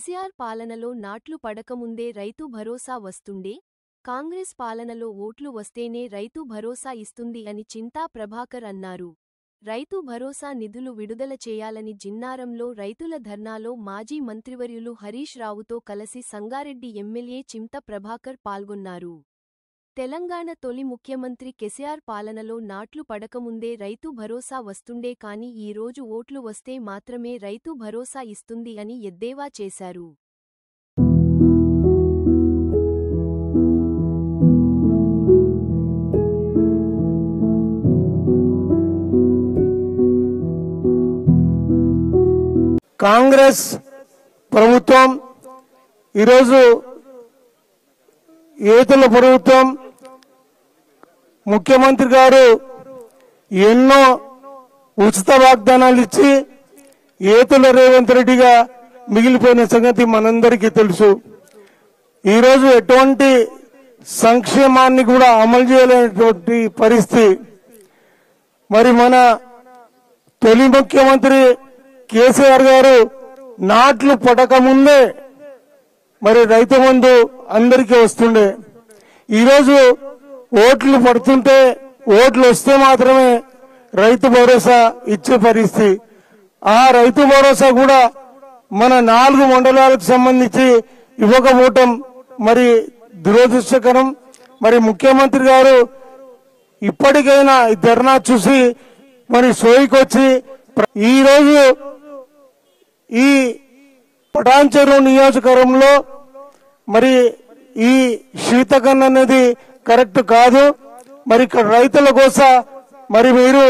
కేసీఆర్ పాలనలో నాట్లు పడకముందే రైతు భరోసా వస్తుండే, కాంగ్రెస్ పాలనలో ఓట్లు వస్తేనే రైతు భరోసా ఇస్తుంది అని చింతా ప్రభాకర్ అన్నారు. రైతు భరోసా నిధులు విడుదల చేయాలని జిన్నారంలో రైతుల ధర్నాలో మాజీ మంత్రివర్యులు హరీష్ రావుతో కలిసి సంగారెడ్డి ఎమ్మెల్యే చింతా ప్రభాకర్ పాల్గొన్నారు. తెలంగాణ తొలి ముఖ్యమంత్రి కేసీఆర్ పాలనలో నాట్లు పడకముందే రైతు భరోసా వస్తుండే కానీ ఈ రోజు ఓట్లు వస్తే మాత్రమే రైతు భరోసా ఇస్తుంది అని ఎద్దేవా చేశారు. కాంగ్రెస్ ప్రభుత్వం ఈరోజు ఏతుల ప్రభుత్వం ముఖ్యమంత్రి గారు ఎన్నో ఉచిత వాగ్దానాలు ఇచ్చి ఏతుల రేవంత్ రెడ్డిగా మిగిలిపోయిన సంగతి మనందరికీ తెలుసు. ఈరోజు ఎటువంటి సంక్షేమాన్ని కూడా అమలు చేయలేనటువంటి పరిస్థితి. మరి మన తొలి ముఖ్యమంత్రి కేసీఆర్ గారు నాట్లు పడకముందే మరి రైతు బంధు అందరికీ వస్తుండే. ఈరోజు ఓట్లు పడుతుంటే ఓట్లు వస్తే మాత్రమే రైతు భరోసా ఇచ్చే పరిస్థితి. ఆ రైతు భరోసా కూడా మన 4 మండలాలకు సంబంధించి ఇవ్వకపోవటం మరి దురదృష్టకరం. మరి ముఖ్యమంత్రి గారు ఇప్పటికైనా ఈ ధర్నా చూసి మరి సోయికొచ్చి ఈరోజు ఈ పటాన్చెరు నియోజకవర్గంలో మరి ఈ శీతకన్ అనేది కరెక్ట్ కాదు. మరి ఇక్కడ రైతుల కోసం మరి మీరు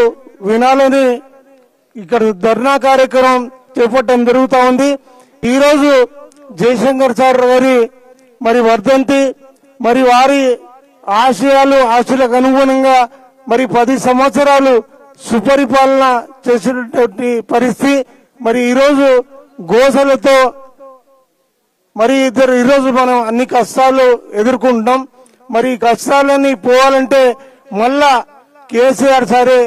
వినాలని ఇక్కడ ధర్నా కార్యక్రమం చేపట్టడం జరుగుతూ ఉంది. ఈరోజు జయశంకర్ సార్ గారి మరి వర్ధంతి, మరి వారి ఆశలకు అనుగుణంగా మరి 10 సంవత్సరాలు సుపరిపాలన చేసినటువంటి పరిస్థితి. మరి ఈరోజు గోసలతో మరి ఈరోజు మనం అన్ని కష్టాలు ఎదుర్కొంటున్నాం. మరి ఈ కష్టాలన్నీ పోవాలంటే మళ్ళా కేసీఆర్ సారే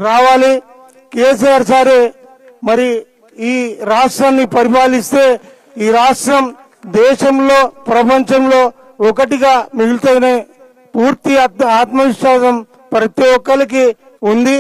రావాలి. కేసీఆర్ సారే మరి ఈ రాష్ట్రాన్ని పరిపాలిస్తే ఈ రాష్ట్రం దేశంలో ప్రపంచంలో ఒకటిగా మిగులుతుందనే పూర్తి ఆత్మవిశ్వాసం ప్రతి ఒక్కరికి ఉంది.